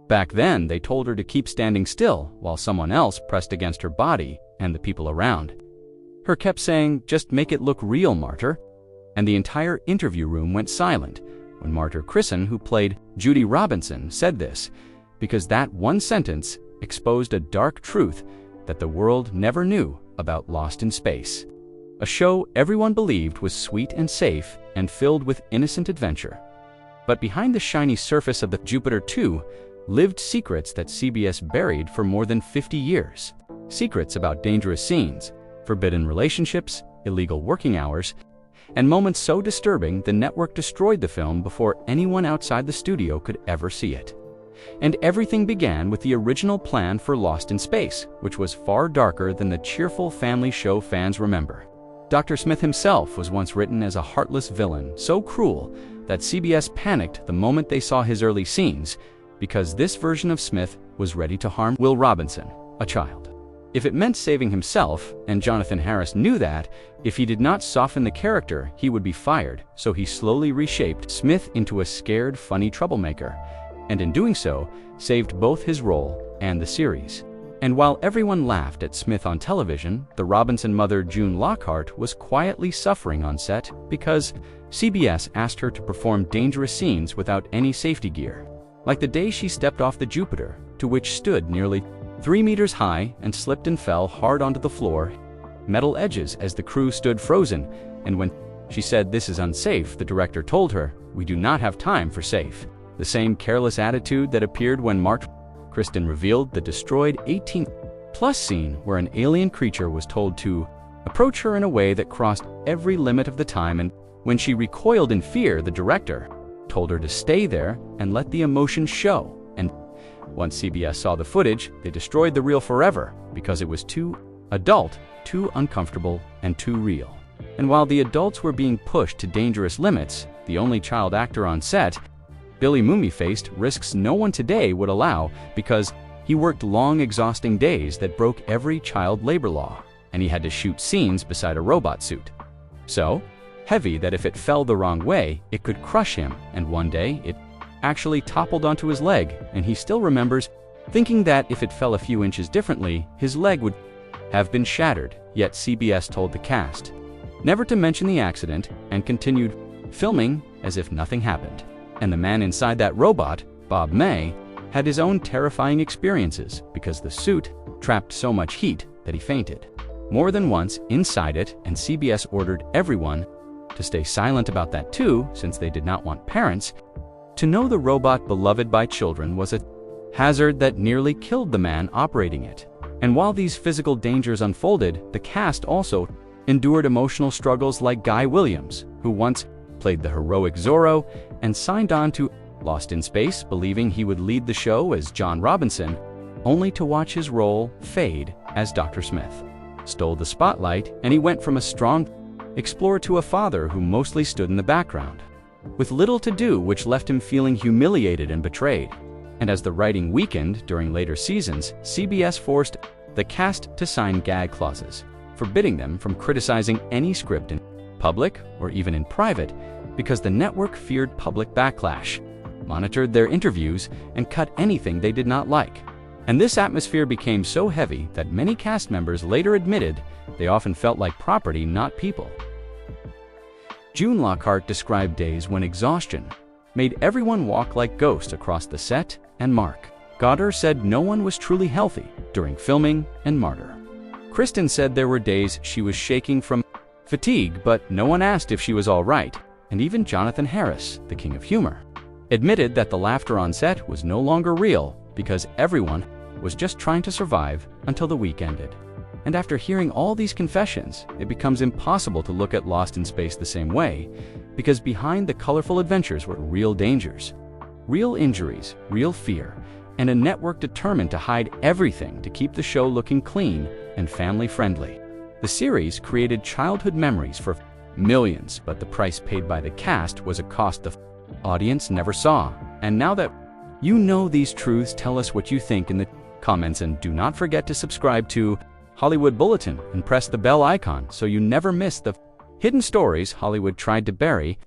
Back then, they told her to keep standing still while someone else pressed against her body and the people around. Her kept saying, "Just make it look real, Martyr." And the entire interview room went silent when Martyr Crisson, who played Judy Robinson, said this, because that one sentence exposed a dark truth that the world never knew about Lost in Space. A show everyone believed was sweet and safe and filled with innocent adventure. But behind the shiny surface of the Jupiter 2 lived secrets that CBS buried for more than 50 years. Secrets about dangerous scenes, forbidden relationships, illegal working hours, and moments so disturbing the network destroyed the film before anyone outside the studio could ever see it. And everything began with the original plan for Lost in Space, which was far darker than the cheerful family show fans remember. Dr. Smith himself was once written as a heartless villain, so cruel that CBS panicked the moment they saw his early scenes, because this version of Smith was ready to harm Will Robinson, a child. If it meant saving himself, and Jonathan Harris knew that, if he did not soften the character, he would be fired, so he slowly reshaped Smith into a scared, funny troublemaker, and in doing so, saved both his role and the series. And while everyone laughed at Smith on television, the Robinson mother June Lockhart was quietly suffering on set because CBS asked her to perform dangerous scenes without any safety gear. Like the day she stepped off the Jupiter, to which stood nearly 3 meters high and slipped and fell hard onto the floor, metal edges as the crew stood frozen, and when she said this is unsafe, the director told her, "We do not have time for safe." The same careless attitude that appeared when Mark Kristen revealed the destroyed 18+ scene where an alien creature was told to approach her in a way that crossed every limit of the time, and when she recoiled in fear, the director told her to stay there and let the emotion show. And once CBS saw the footage, they destroyed the reel forever because it was too adult, too uncomfortable, and too real. And while the adults were being pushed to dangerous limits, the only child actor on set, Billy Mooney, faced risks no one today would allow because he worked long, exhausting days that broke every child labor law, and he had to shoot scenes beside a robot suit. So heavy that if it fell the wrong way, it could crush him, and one day it actually toppled onto his leg, and he still remembers thinking that if it fell a few inches differently, his leg would have been shattered. Yet CBS told the cast never to mention the accident and continued filming as if nothing happened. And the man inside that robot, Bob May, had his own terrifying experiences because the suit trapped so much heat that he fainted more than once inside it, and CBS ordered everyone to stay silent about that too, since they did not want parents to know the robot beloved by children was a hazard that nearly killed the man operating it. And while these physical dangers unfolded, the cast also endured emotional struggles like Guy Williams, who once played the heroic Zorro and signed on to Lost in Space believing he would lead the show as John Robinson, only to watch his role fade as Dr. Smith stole the spotlight, and he went from a strong explorer to a father who mostly stood in the background, with little to do, which left him feeling humiliated and betrayed. And as the writing weakened during later seasons, CBS forced the cast to sign gag clauses, forbidding them from criticizing any script in public or even in private, because the network feared public backlash, monitored their interviews, and cut anything they did not like. And this atmosphere became so heavy that many cast members later admitted they often felt like property, not people. June Lockhart described days when exhaustion made everyone walk like ghosts across the set, and Mark Goddard said no one was truly healthy during filming, and Martyr Kristen said there were days she was shaking from fatigue, but no one asked if she was all right. And even Jonathan Harris, the king of humor, admitted that the laughter on set was no longer real because everyone was just trying to survive until the week ended. And after hearing all these confessions, it becomes impossible to look at Lost in Space the same way, because behind the colorful adventures were real dangers, real injuries, real fear, and a network determined to hide everything to keep the show looking clean and family-friendly. The series created childhood memories for millions, but the price paid by the cast was a cost the audience never saw. And now that you know these truths, tell us what you think in the comments, and do not forget to subscribe to Hollywood Bulletin and press the bell icon so you never miss the hidden stories Hollywood tried to bury.